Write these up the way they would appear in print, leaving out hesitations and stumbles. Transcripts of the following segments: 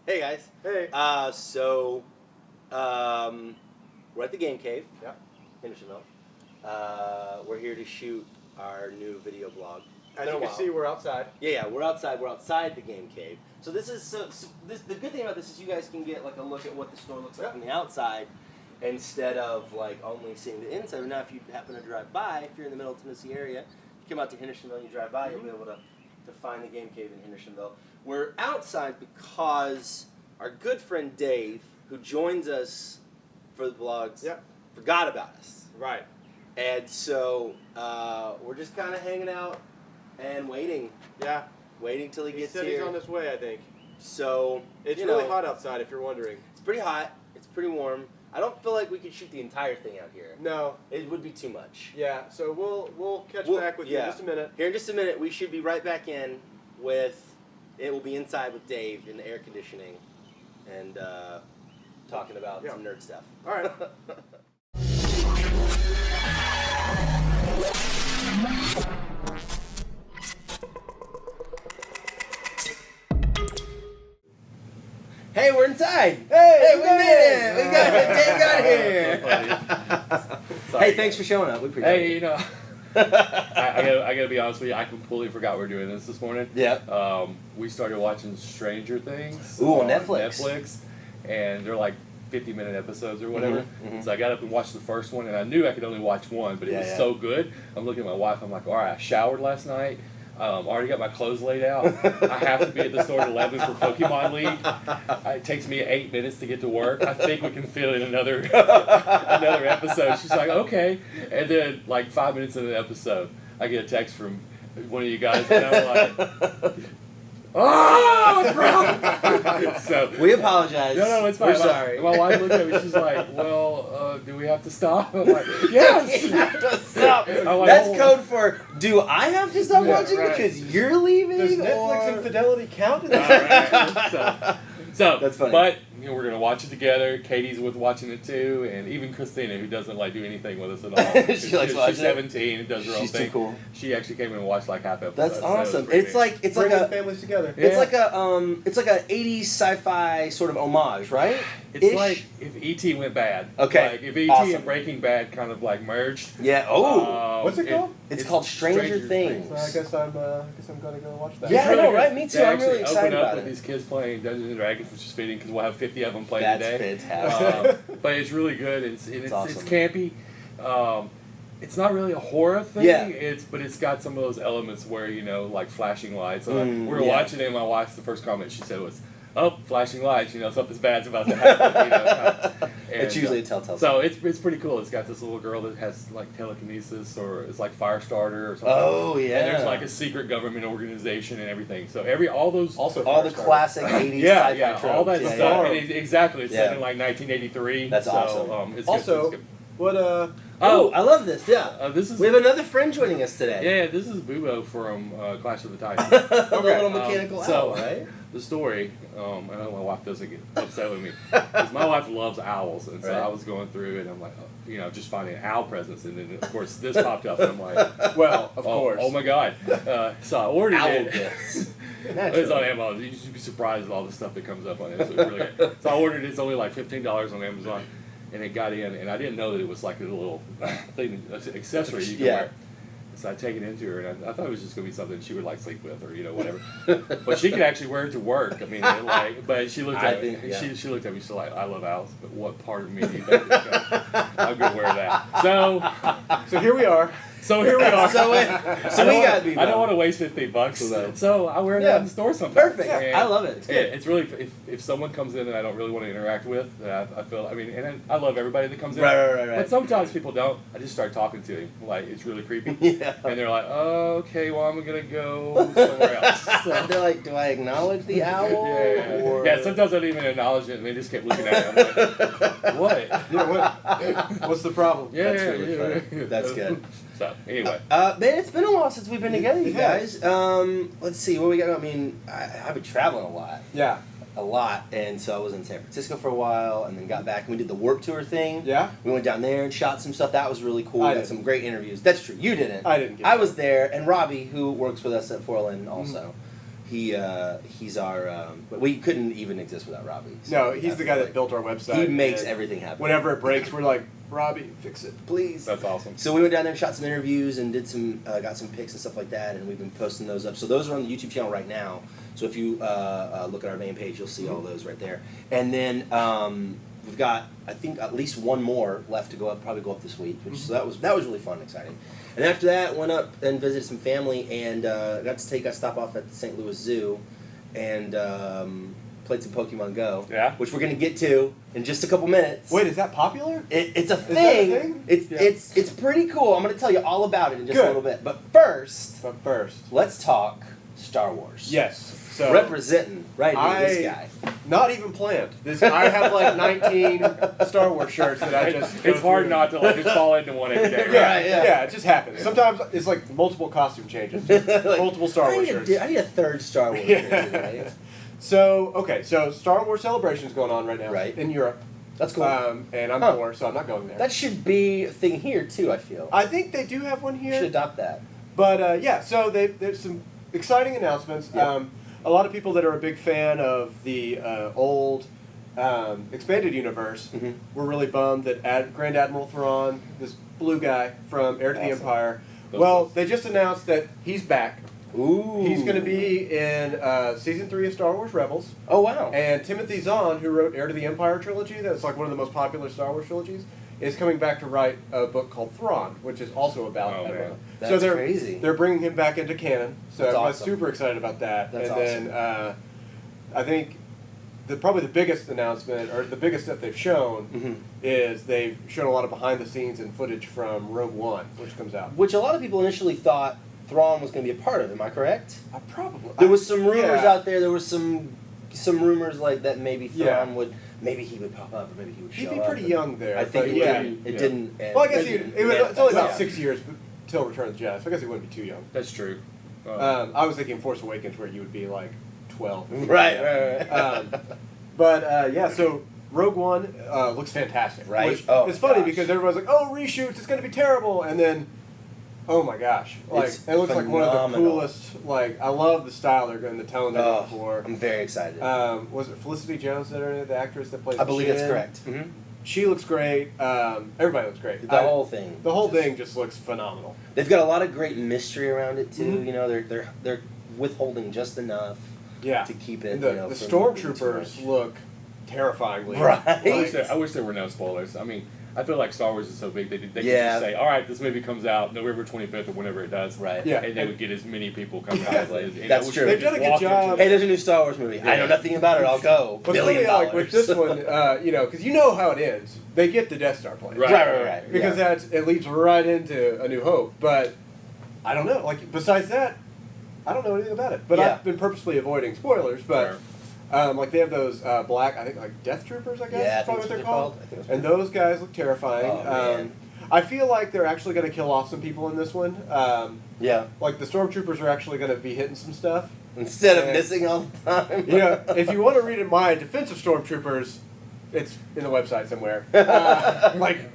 Hey guys. Hey. We're at the Game Cave. Yeah. Hendersonville. We're here to shoot our new video blog. As you can see, we're outside. Yeah, we're outside. We're outside the Game Cave. So this is the good thing about this is you guys can get like a look at what the store looks like from the outside, instead of like only seeing the inside. Now, if you happen to drive by, if you're in the Middle Tennessee area, you come out to Hendersonville and you drive by, you'll be able to find the Game Cave in Hendersonville. We're outside because our good friend Dave, who joins us for the blogs, forgot about us. Right. And so we're just kind of hanging out and waiting. Yeah. Waiting till he gets said here. He's on his way, I think. So it's really hot outside, if you're wondering. It's pretty hot. It's pretty warm. I don't feel like we could shoot the entire thing out here. No. It would be too much. Yeah, so we'll catch back with you in just a minute. Here in just a minute, we should be right back in with, it will be inside with Dave in the air conditioning and talking about some nerd stuff. All right. Hey, we're inside. Hey, we made it. We got it. Dave got here. Hey, thanks for showing up. We appreciate it. Hey, you know, I gotta be honest with you. I completely forgot we were doing this morning. Yeah. We started watching Stranger Things. Ooh, on Netflix. And they're like 50-minute episodes or whatever. Mm-hmm. So I got up and watched the first one, and I knew I could only watch one, but it was so good. I'm looking at my wife. I'm like, all right, I showered last night. Already got my clothes laid out. I have to be at the store at 11 for Pokemon League. It takes me 8 minutes to get to work. I think we can fit in another episode. She's like, okay. And then, like 5 minutes into the episode, I get a text from one of you guys, and I'm like, oh, bro! So, we apologize. No, it's fine. We're sorry. My wife looked at me. She's like, well, do we have to stop? I'm like, yes! We have to stop. Like, That's code for, do I have to stop watching right. because you're leaving? Does Netflix infidelity count in that? So that's funny. But we're gonna watch it together. Katie's with watching it too, and even Christina, who doesn't like do anything with us at all. She likes watching She's 17 and does her own She's thing. too cool. She actually came in and watched like half episode. That's awesome. So It's like Bringing a families together. It's like a 80s sci-fi sort of homage, right? It's like if E.T. went bad. Okay. Like if E.T. and Breaking Bad kind of like merged. Yeah. Oh. What's it called? It's called Stranger Things. So I guess I'm gonna go watch that. Yeah, I know, right? Me too. They I'm really excited open up about with it. these kids playing Dungeons and Dragons, which is fitting because we'll have 50 of them playing today. That's fantastic. But it's really good. It's awesome. campy. It's not really a horror thing. Yeah. But it's got some of those elements where like flashing lights. We were watching it, and my wife's the first comment she said was, "Oh, flashing lights! Something bad's about to happen." It's usually a telltale. So it's pretty cool. It's got this little girl that has like telekinesis, or it's like Firestarter or something. Oh yeah. And there's like a secret government organization and everything. So all those all the classic 80s sci-fi tropes. All that stuff. Yeah. And exactly. It's set in like 1983. That's awesome. It's also, good. what Oh, I love this. Yeah. We have another friend joining us today. Yeah, this is Bubo from Clash of the Titans. The little mechanical owl, right? The story, I know my wife doesn't get upset with me, because my wife loves owls, and so I was going through and I'm like, just finding owl presents, and then of course this popped up, and I'm like, well, of course. Oh my god. So I ordered owl it. Gifts. It's on Amazon. You should be surprised at all the stuff that comes up on it. So it's really good. So I ordered it. It's only like $15 on Amazon. And it got in, and I didn't know that it was like a little thing, accessory you can wear. So I take it into her, and I thought it was just going to be something she would like sleep with, or whatever. But she could actually wear it to work. I mean, but she looked at me. She looked at me. She's like, "I love owls, but what part of me do you think is I'm going to wear that?" So here we are. So we got Bebo. I don't want to waste $15, so I wear it out in the store sometimes. Perfect. I love it. It's good. It's really if someone comes in that I don't really want to interact with, I feel. I mean, and I love everybody that comes in. Right. But sometimes people don't. I just start talking to him, like it's really creepy. And they're like, "Oh, okay, well I'm gonna go somewhere else." So, they're like, "Do I acknowledge the owl?" Yeah. Sometimes I don't even acknowledge it, and they just kept looking at me. I'm like, "What? Yeah, what's the problem?" That's really funny. That's good. So anyway, man, it's been a while since we've been together, you guys. Let's see what we got. I mean, I've been traveling a lot. Yeah. A lot, and so I was in San Francisco for a while, and then got back, and we did the Warped Tour thing. Yeah. We went down there and shot some stuff. That was really cool. I Got some great interviews. That's true. You didn't. I didn't. I was there, and Robbie, who works with us at Forlin, also. He's our. We couldn't even exist without Robbie. No, he's the guy that built our website. He makes everything happen. Whenever it breaks, we're like, Robbie, fix it, please. That's awesome. So we went down there and shot some interviews and did some, got some pics and stuff like that, and we've been posting those up. So those are on the YouTube channel right now. So if you look at our main page, you'll see all those right there. And then we've got, I think, at least one more left to go up. Probably go up this week. So that was really fun and exciting. And after that, went up and visited some family and got to take a stop off at the St. Louis Zoo and played some Pokemon GO. Yeah. Which we're gonna get to in just a couple minutes. Wait, is that popular? It's a Is that a thing. thing? It's pretty cool. I'm gonna tell you all about it in just a little bit. But first, let's talk Star Wars. Yes. So representing right here, this guy. Not even planned. I have like 19 Star Wars shirts that I just. It's hard not to just fall into one every day. Right? Yeah, it just happens. Sometimes it's like multiple costume changes, Like, multiple Star Wars shirts. I need a third Star Wars shirt, right? So Star Wars Celebration's going on right now in Europe. That's cool. And I'm poor, so I'm not going there. That should be a thing here too, I feel. I think they do have one here. Should adopt that. But so there's some exciting announcements. Yep. A lot of people that are a big fan of the old expanded universe were really bummed that Grand Admiral Thrawn, this blue guy from Heir to the Empire, they just announced that he's back. Ooh. He's going to be in Season 3 of Star Wars Rebels. Oh, wow. And Timothy Zahn, who wrote Heir to the Empire trilogy, that's like one of the most popular Star Wars trilogies, is coming back to write a book called Thrawn, which is also about Admiral. That's crazy. They're bringing him back into canon, so That's I was awesome. super excited about that. That's and then I think probably the biggest announcement, or the biggest stuff they've shown, is they've shown a lot of behind-the-scenes and footage from Rogue One, which comes out. Which a lot of people initially thought Thrawn was going to be a part of. Am I correct? Probably. There was some rumors out there. There was some rumors like that maybe Thrawn would. Maybe he would pop up, or maybe he would show up. He'd be pretty young there. I think it didn't. Well, I guess it's only about 6 years till Return of the Jedi, so I guess he wouldn't be too young. That's true. I was thinking Force Awakens, where you would be like 12. Right. So Rogue One looks fantastic. Right. Which it's funny because everyone's like, "Oh, reshoots, it's going to be terrible," and then, oh my gosh, it looks like one of the coolest. I love the style they're going, the tone they're going for. I'm very excited. Was it Felicity Jones the actress that plays? I believe that's Shin? correct. She looks great. Everybody looks great. The whole thing. The whole thing just looks phenomenal. They've got a lot of great mystery around it too. You know, they're withholding just enough. To keep it. And the stormtroopers look terrifyingly. Right. I wish there were no spoilers. I mean, I feel like Star Wars is so big they could just say, all right, this movie comes out November 25th or whenever it does. Right. Yeah. And they would get as many people coming out as That's true. They've done a good job. Hey, there's a new Star Wars movie. I know nothing about it. I'll go. But $1 billion. like with this one, because you know how it ends. They get the Death Star plane. Right. Because it leads right into A New Hope. But I don't know. Besides that, I don't know anything about it. But I've been purposely avoiding spoilers. But they have those black, I think Death Troopers, I guess. Yeah, is probably what they're called. And those guys look terrifying. Oh, man. I feel like they're actually going to kill off some people in this one. Yeah. Like the stormtroopers are actually going to be hitting some stuff. Instead of missing all the time. If you want to read my defense of stormtroopers, it's in the website somewhere.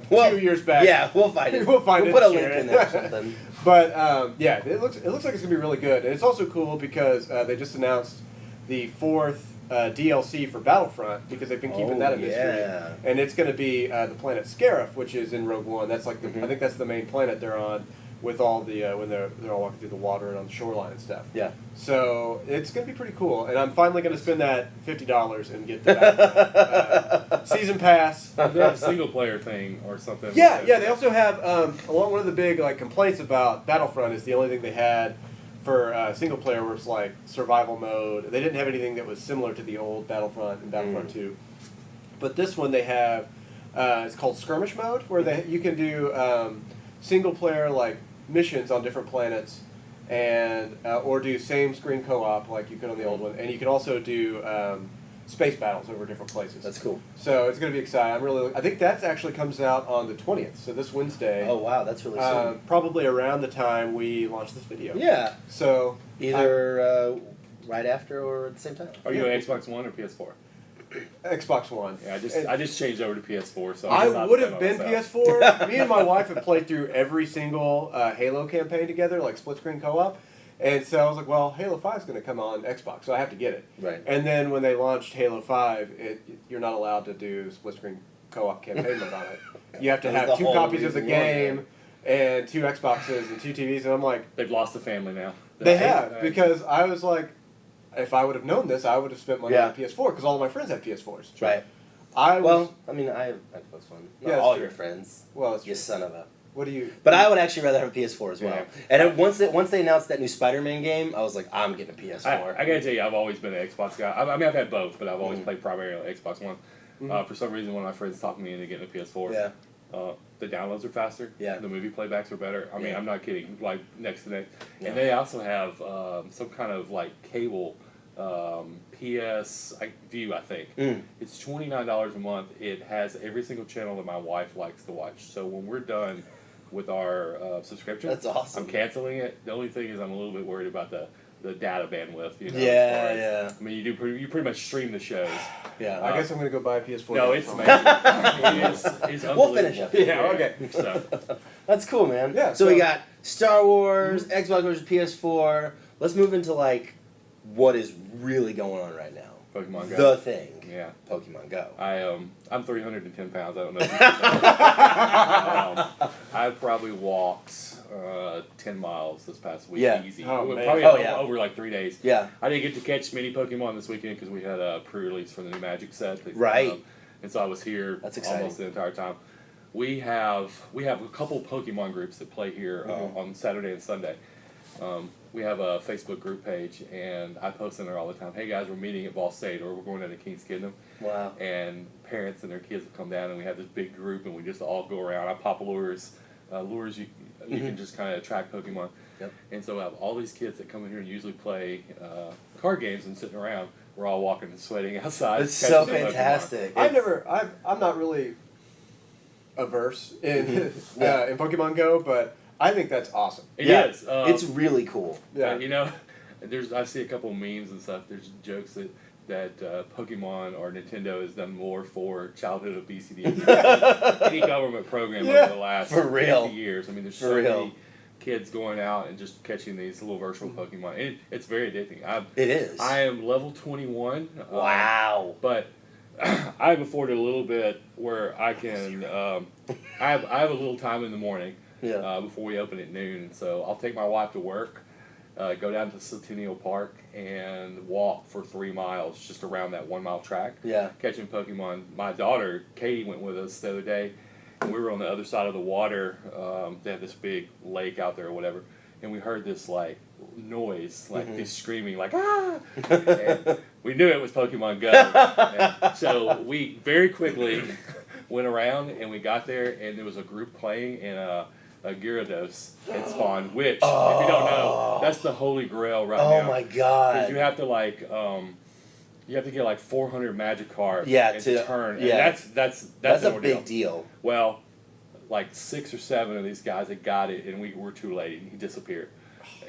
2 years back. Yeah, we'll find it. We'll find it. Put a link in there or something. But it looks like it's gonna be really good, and it's also cool because they just announced the 4th DLC for Battlefront because they've been keeping that a mystery, and it's gonna be the planet Scarif, which is in Rogue One. That's I think that's the main planet they're on, with all the when they're all walking through the water and on the shoreline and stuff. Yeah. So it's gonna be pretty cool, and I'm finally gonna spend that $50 and get the season pass. They have a single player thing or something. Yeah. They also have one of the big complaints about Battlefront is the only thing they had for single player was survival mode. They didn't have anything that was similar to the old Battlefront and Battlefront 2. But this one they have it's called skirmish mode, where you can do single player missions on different planets, and or do same screen co-op like you could on the old one, and you can also do space battles over different places. That's cool. So it's going to be exciting. I think that actually comes out on the 20th, so this Wednesday. Oh wow, that's really soon. Probably around the time we launch this video. Yeah. So either right after or at the same time. Are you on Xbox One or PS4? Xbox One. Yeah, I just changed over to PS4. So I would have been PS4. Me and my wife have played through every single Halo campaign together, split screen co-op, And so I was like, well, Halo 5 is going to come on Xbox, so I have to get it. Right. And then when they launched Halo 5, you're not allowed to do split-screen co-op campaign mode on it. You have to That was have the 2 whole copies of the reason why, game and 2 Xboxes and 2 TVs, and I'm like... They've lost the family now. They have, because I was like, if I would have known this, I would have spent money on PS4, because all of my friends had PS4s. Right. I have Xbox One. Not Yeah, all true. your friends. Well, it's You true. son of a... What do you... But I would actually rather have a PS4 as well. Yeah. And once they announced that new Spider-Man game, I was like, I'm getting a PS4. I gotta tell you, I've always been an Xbox guy. I mean, I've had both, but I've always played primarily on Xbox One. For some reason, one of my friends talked me into getting a PS4. Yeah. The downloads are faster. Yeah. The movie playbacks are better. I mean, Yeah. I'm not kidding. Like next to next. Yeah. And they also have some kind of like cable PS View, I think. It's $29 a month. It has every single channel that my wife likes to watch. So when we're done with our subscription, That's awesome. I'm canceling it. The only thing is I'm a little bit worried about the data bandwidth. You know, Yeah, as far as, yeah. I mean, you pretty much stream the shows. Yeah. I guess I'm going to go buy a PS4. No, now. it's amazing. it's We'll finish unbelievable. it. Yeah, okay. So, That's cool, man. Yeah, So we so- got Star Wars, Xbox versus PS4. Let's move into like what is really going on right now. Pokemon Go. The thing. Yeah. Pokemon Go. I'm 310 pounds. I don't know. If you know. I probably walked 10 miles this past week. Yeah. Easy. Oh, man. Probably Oh, yeah. over like 3 days. Yeah. I didn't get to catch many Pokemon this weekend because we had a pre-release for the new Magic set. Right. And so I was here That's exciting. almost the entire time. We have a couple Pokemon groups that play here on Saturday and Sunday. We have a Facebook group page, and I post in there all the time. Hey guys, we're meeting at Ball State, or we're going down to King's Kingdom. Wow. And parents and their kids will come down, and we have this big group, and we just all go around. I pop lures you can just kind of attract Pokemon. Yep. And so I have all these kids that come in here and usually play card games and sitting around. We're all walking and sweating outside. It's so catching Pokemon. fantastic. I'm not really averse in Pokemon Go, but I think that's awesome. It Yeah. is. It's really cool. Yeah. You know, I see a couple of memes and stuff. There's jokes that Pokemon or Nintendo has done more for childhood obesity than any government program over the last For real. 50 years. I mean, there's For so real. many kids going out and just catching these little virtual Pokemon. It's very addicting. It is. I am level 21. Wow. But I've afforded a little bit where I can. I have a little time in the morning. Yeah. Before we open at noon, and so I'll take my wife to work, go down to Centennial Park, and walk for 3 miles just around that 1 mile track. Yeah. Catching Pokemon. My daughter Katie went with us the other day, and we were on the other side of the water. They have this big lake out there or whatever, and we heard this like noise, like this screaming, like ah. And we knew it was Pokemon Go. And so we very quickly went around, and we got there, and there was a group playing in a Gyarados had spawned, which, if you don't know, that's the holy grail right now. Oh my god. Because you have to like, you have to get like 400 Magikarp and to turn. yeah. And that's a an big ordeal. deal. Well, like 6 or 7 of these guys had got it, and we were too late. He disappeared.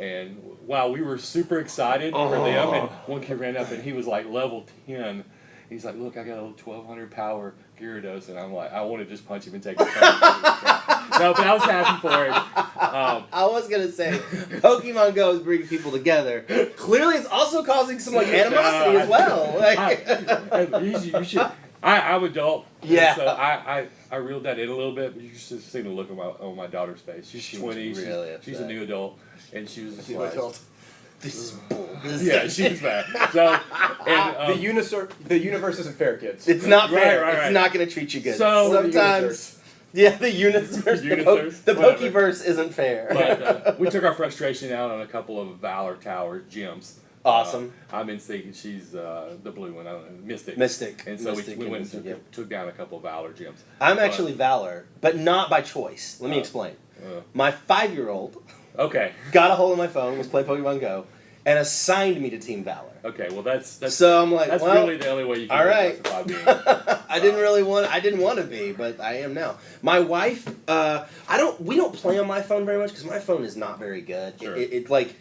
And wow, we were super excited for them. And one kid ran up, and he was like level 10. He's like, look, I got a 1200 power Gyarados, and I'm like, I want to just punch him and take his No, but I was happy for it. I was gonna say, Pokemon Go is bringing people together. Clearly, it's also causing some like animosity as well. Like, you should. I'm adult. Yeah. So I reeled that in a little bit, but you should see the look on my daughter's face. She's 20. really she's a upset. new adult, and she was just She's like, adult. this is bull. yeah, she was mad. So and The universe isn't fair, kids. It's not fair. Right. It's not gonna treat you good. So- sometimes, yeah, the universe, the Whatever. Pokeverse isn't fair. but we took our frustration out on a couple of Valor Tower gyms. Awesome. I'm in sync, and she's the blue one. I don't know, Mystic. Mystic. And so Mystic we and went Mystic, and yeah. took down a couple of Valor gyms. I'm actually Valor, but not by choice. Let me explain. My 5-year-old Okay. got a hold of my phone, was playing Pokemon Go, and assigned me to Team Valor. Okay. Well, that's So I'm like, that's well, really the only way you can all right. justify being. I didn't want to be, but I am now. My wife, we don't play on my phone very much because my phone is not very good. Sure. It like,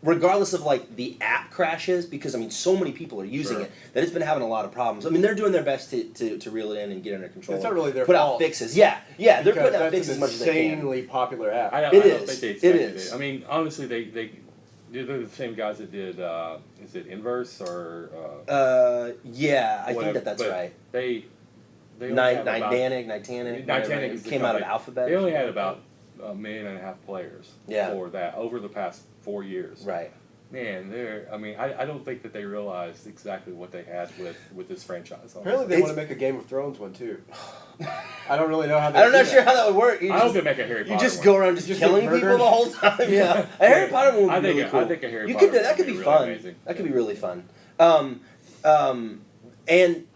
regardless of like the app crashes, because I mean so many people are using Sure. it that it's been having a lot of problems. I mean they're doing their best to reel it in and get it under control. It's not really their put fault. out fixes. Yeah, they're Because putting out that's fixes an as much as they can. insanely popular app. I It don't is. think they It expected is. I mean, honestly, They're the same guys that did. Is it Inverse or? Yeah, I whatever, think that's but right. They only have about, Nitanic is the came out of company. Alphabet. They only had about 1.5 million players Yeah. for that over the past 4 years. Right. Man, I don't think that they realized exactly what they had with this franchise. Apparently, they want to make a Game of Thrones one too. I don't really know how. I'm not sure how that would work. I hope they make a Harry Potter. You just one. go around just killing people the whole time. Yeah, a Harry Potter one would be really cool. I think a Harry Potter. That could be really fun. amazing. That could be really fun. And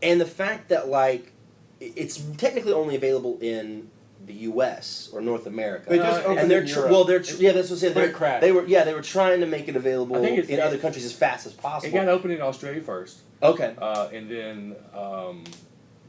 the fact that like it's technically only available in the U.S. or North America. They just opened and they're in Europe. that's what I'm saying. They were trying to make it available in other countries as fast as possible. It got opened in Australia first. Okay. And then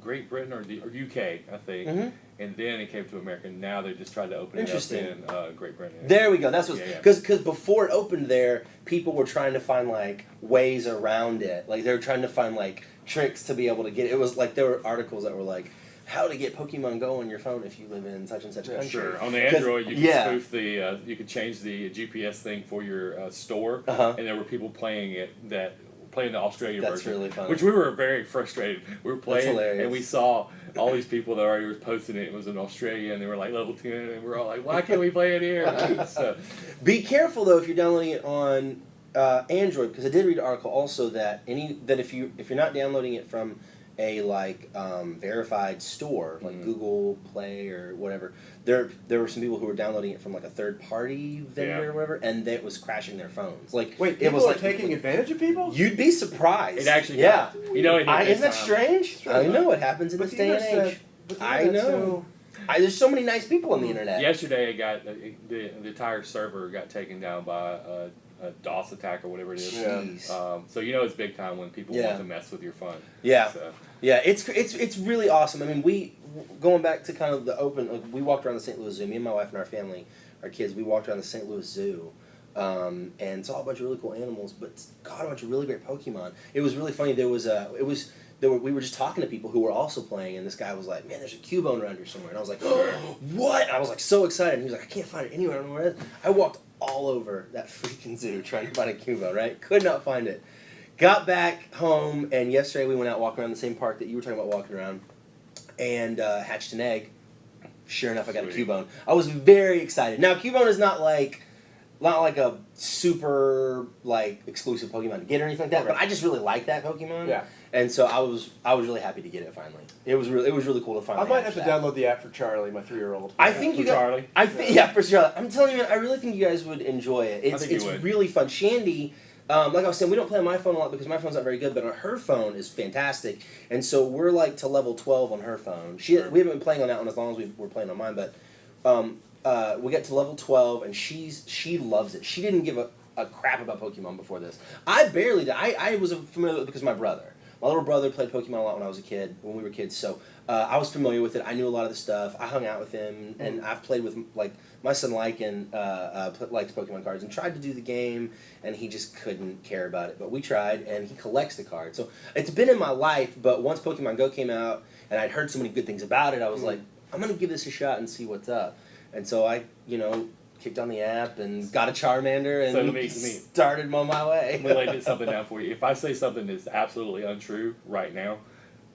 Great Britain or UK, I think. Mm-hmm. And then it came to America. Now they just tried to open it up in Great Britain. There we go. That's what because before it opened there, people were trying to find like ways around it. Like they were trying to find like tricks to be able to get it. It was like there were articles that were like how to get Pokemon Go on your phone if you live in such and such a country. Sure. On the Android, you can spoof the you can change the GPS thing for your store, and there were people playing the Australian version. That's really funny. Which we were very frustrated. We were playing, and we saw all these people that already were posting it. It was in Australia, and they were like level 10, and we were all like, "Why can't we play it here?" So, be careful though if you're downloading it on Android, because I did read an article also that if you're not downloading it from a verified store like Google Play or whatever, there were some people who were downloading it from like a third party vendor or whatever, and it was crashing their phones. Like wait, it was like taking advantage of people. You'd be surprised. It actually, isn't that strange? I know what happens in this day and age. I know. There's so many nice people on the internet. Yesterday, it got the entire server got taken down by a DOS attack or whatever it is. So it's big time when people want to mess with your fun. Yeah. Yeah, it's really awesome. I mean, going back to kind of the open, we walked around the St. Louis Zoo. Me and my wife and our family, our kids, we walked around the St. Louis Zoo, and saw a bunch of really cool animals, but got a bunch of really great Pokemon. It was really funny. We were just talking to people who were also playing, and this guy was like, "Man, there's a Cubone around here somewhere," and I was like, "Oh, what?" And I was like so excited. And he was like, "I can't find it anywhere. I don't know where it is." I walked all over that freaking zoo trying to find a Cubone, right? Could not find it. Got back home, and yesterday we went out walking around the same park that you were talking about walking around, and hatched an egg. Sure enough, I got a Cubone. I was very excited. Now, Cubone is not like a super exclusive Pokemon to get or anything like that, but I just really like that Pokemon. Yeah. And so I was really happy to get it finally. It was really cool to finally. I might have to download the app for Charlie, my 3-year-old. I think you Charlie. For Charlie. I'm telling you, man, I really think you guys would enjoy it. It's really fun. Shandy. Like I was saying, we don't play on my phone a lot because my phone's not very good, but on her phone is fantastic. And so we're like to level 12 on her phone. We haven't been playing on that one as long as we were playing on mine, but we got to level 12, and she loves it. She didn't give a crap about Pokemon before this. I barely did. I was familiar with it because of my brother. My little brother played Pokemon a lot when we were kids, so I was familiar with it. I knew a lot of the stuff. I hung out with him, and I've played with, my son Lycan likes Pokemon cards and tried to do the game, and he just couldn't care about it. But we tried, and he collects the cards. So it's been in my life, but once Pokemon Go came out, and I'd heard so many good things about it, I was like, I'm going to give this a shot and see what's up. And so I, kicked on the app and got a Charmander and started on my way. Let me lay something down for you. If I say something that's absolutely untrue right now,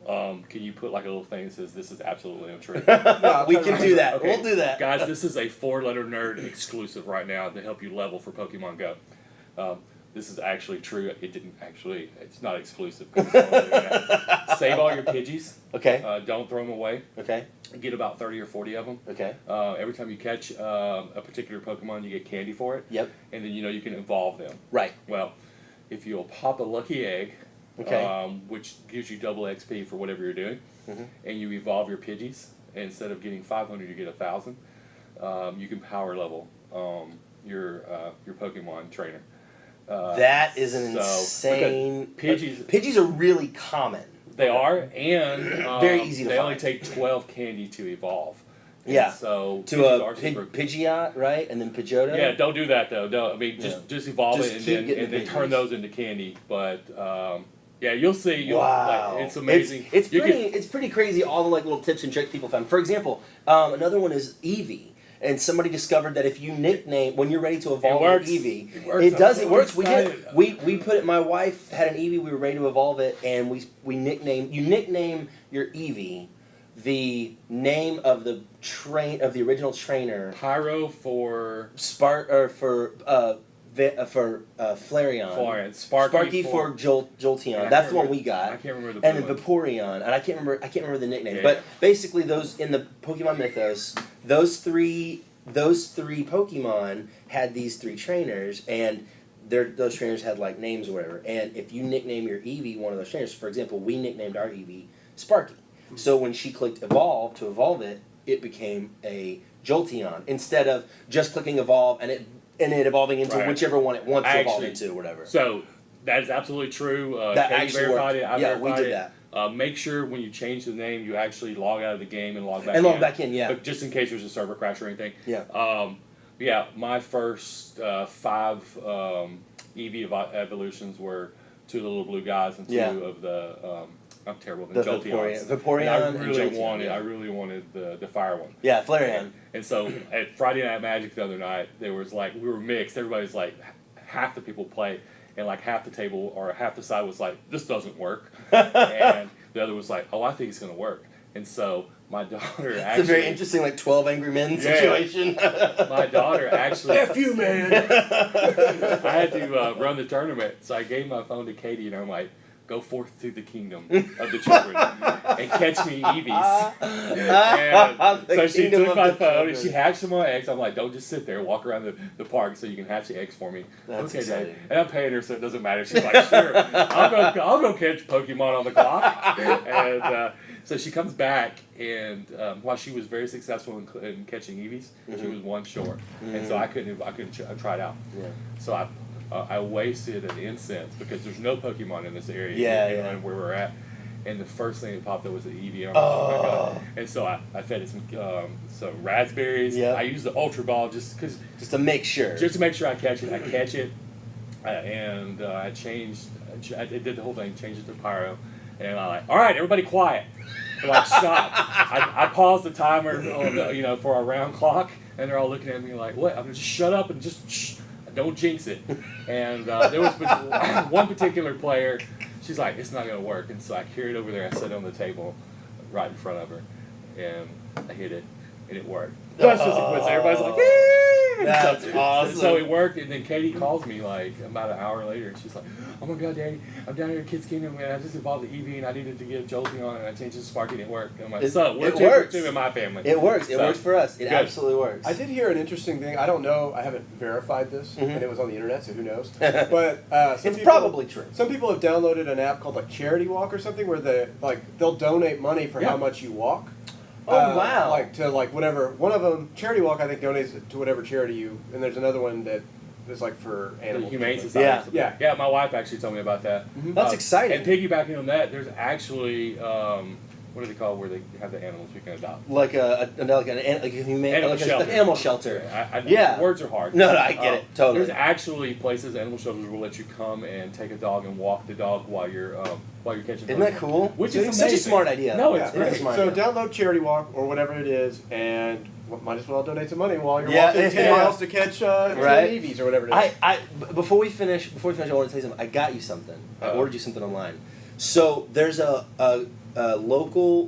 can you put like a little thing that says this is absolutely untrue? No, we can do that. Okay. We'll do that. Guys, this is a 4-letter nerd exclusive right now to help you level for Pokemon Go. This is actually true. It's not exclusive. Save all your Pidgeys. Okay. Don't throw them away. Okay. Get about 30 or 40 of them. Okay. Every time you catch a particular Pokemon, you get candy for it. Yep. And then you can evolve them. Right. Well, if you'll pop a lucky egg, which gives you double XP for whatever you're doing, and you evolve your Pidgeys, instead of getting 500, you get 1,000. You can power level your Pokemon trainer. That is an insane. Pidgeys are really common. They are, and very easy to they find. only take 12 candy to evolve. Yeah. So to a Pidgeot, right, and then Pidgeotto. Yeah, don't do that though. No, I mean just evolve it and then turn those into candy. But yeah, you'll see. Wow, it's amazing. It's pretty crazy. All the little tips and tricks people found. For example, another one is Eevee. and somebody discovered that if you nickname when you're ready to evolve an works. Eevee, It works. it works. We did. Excited. We put it. My wife had an Eevee. We were ready to evolve it, and we nicknamed. You nickname your Eevee the name of the original trainer. Pyro for Flareon. Sparky for Jolteon. Yeah, That's the one we got. I can't remember the And blue then one. Vaporeon, and I can't remember the nickname. Yeah. But basically, those in the Pokemon mythos, those three Pokemon had these three trainers, and those trainers had like names or whatever. And if you nickname your Eevee one of those trainers, for example, we nicknamed our Eevee Sparky. So when she clicked evolve to evolve it, it became a Jolteon instead of just clicking evolve and it evolving into whichever one it wants to evolve into or whatever. So that is absolutely true. That Katie actually verified worked. it. I Yeah, verified we did it. that. Make sure when you change the name, you actually log out of the game and log back And in. log back in, yeah. But just in case there's a server crash or anything. Yeah. Yeah, my first 5 Eevee evolutions were 2 of the little blue guys and 2 of the I'm terrible with The Jolteons. Vaporeon And I really wanted the fire one. Yeah, Flareon. And so at Friday Night Magic the other night, there was like, we were mixed. Everybody's like, half the people play, and like half the table or half the side was like, this doesn't work. And the other was like, oh, I think it's going to work. And so my daughter actually. It's a very interesting, like 12 Angry Men situation. My daughter actually. F you, man. I had to run the tournament, so I gave my phone to Katie, and I'm like, go forth through the kingdom of the children and catch me Eevees. And so she took my phone and she hatched them on eggs. I'm like, don't just sit there, walk around the park so you can hatch the eggs for me. That's okay, exciting. Dad. And I'm paying her, so it doesn't matter. She's like, sure, I'll go catch Pokemon on the clock. And so she comes back, and while she was very successful in catching Eevees, she was 1 short, and so I couldn't try it out. Yeah. So I wasted an incense because there's no Pokemon in this area where we're at, and the first thing that popped up was an Eevee. Oh my god! And so I fed it some raspberries. Yeah. I used the Ultra Ball just to make sure. Just to make sure I catch it. I catch it, and I did the whole thing. Changed it to Pyro, and I'm like, all right, everybody quiet. I'm like, stop. I paused the timer on for our round clock, and they're all looking at me like, what? I'm gonna just shut up and just shh. Don't jinx it. And there was one particular player, she's like, it's not going to work. And so I carried it over there. I set it on the table right in front of her. And I hit it. And it worked. That's just a coincidence. Everybody's like, yeah! That's awesome. So it worked. And then Katie calls me like about an hour later. And she's like, oh my God, Daddy, I'm down here at Kids Kingdom, and I just evolved the Eevee, and I needed to get Jolteon, and I changed it to Sparky, and it worked. I'm like, so we're 2 for 2 in my family. It works. It works for us. It good. absolutely works. I did hear an interesting thing. I don't know. I haven't verified this, and it was on the internet, so who knows? But it's probably true. Some people have downloaded an app called like Charity Walk or something, where they'll donate money for how much you walk. Oh wow! Like to whatever. One of them, Charity Walk, I think donates to whatever charity you. And there's another one that is like for animals. The Humane Society. Yeah. My wife actually told me about that. Mm-hmm. That's exciting. And piggybacking on that, there's actually what do they call where they have the animals we can adopt? Like a humane animal shelter. Yeah. Words are hard. No, I get it totally. There's actually places, animal shelters will let you come and take a dog and walk the dog while you're catching. Isn't that cool? Which is such a smart idea. No, it's great. So download Charity Walk or whatever it is, and might as well donate some money while you're walking 10 miles to catch 10 Eevees or whatever it is. Before we finish, I want to tell you something. I got you something. I ordered you something online. So there's a local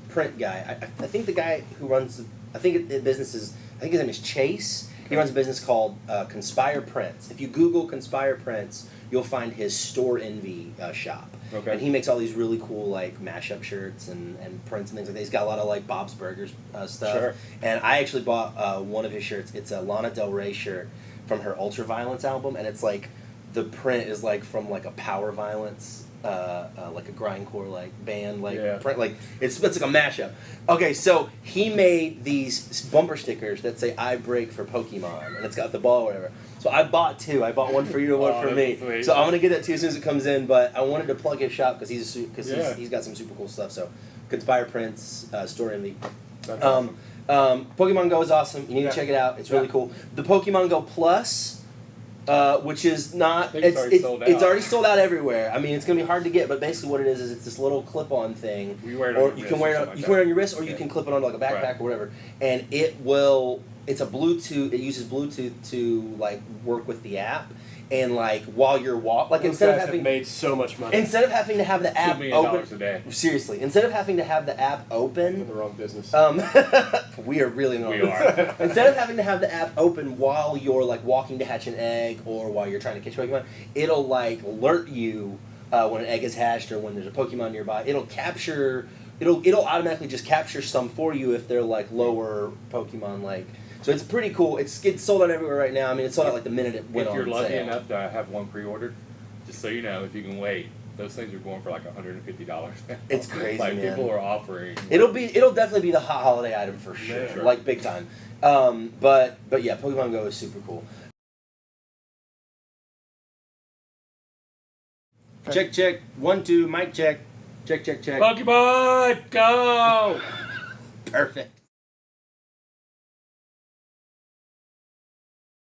print guy. I think the guy who runs, I think his name is Chase. He runs a business called Conspire Prints. If you Google Conspire Prints, you'll find his Store Envy shop. Okay. And he makes all these really cool like mashup shirts and prints and things like that. He's got a lot of like Bob's Burgers stuff. Sure. And I actually bought one of his shirts. It's a Lana Del Rey shirt from her Ultraviolence album, and it's like the print is like from like a Power Violence. Like a grindcore like band print, like it's like a mashup. Okay, so he made these bumper stickers that say "I break for Pokemon" and it's got the ball or whatever. So I bought 2. I bought one for you and one for me. Sweet. So I'm gonna get that to you as soon as it comes in. But I wanted to plug his shop because he's got some super cool stuff. So Conspire Prints, Store Envy. That's awesome. Pokemon Go is awesome. You need to check it out. It's really cool. The Pokemon Go Plus. Which is not, it's already sold out everywhere. I mean, it's going to be hard to get, but basically what it is it's this little clip-on thing. You wear it or on you your can wrist wear it on your wrist, or you can clip it on like a backpack or whatever. And it will it's a Bluetooth. It uses Bluetooth to like work with the app, and like while you're instead of having made so much money. Instead of having to have the app $2 million open, a day. seriously, instead of having to have the app I'm in open, the wrong business. we are really not. We are. Instead of having to have the app open while you're like walking to hatch an egg or while you're trying to catch Pokemon, it'll like alert you when an egg is hatched or when there's a Pokemon nearby. It'll automatically just capture some for you if they're like lower Pokemon like. So it's pretty cool. It's sold out everywhere right now. I mean, it's sold out like the minute it went on If you're lucky sale. enough to have one pre-ordered, just so you know, if you can wait, those things are going for like $150 now. It's crazy, Like man. people are offering. It'll definitely be the hot holiday item for sure, Sure. like big time. But yeah, Pokemon Go is super cool. Check 1 2 mic check. Check. Pokemon Go. Perfect.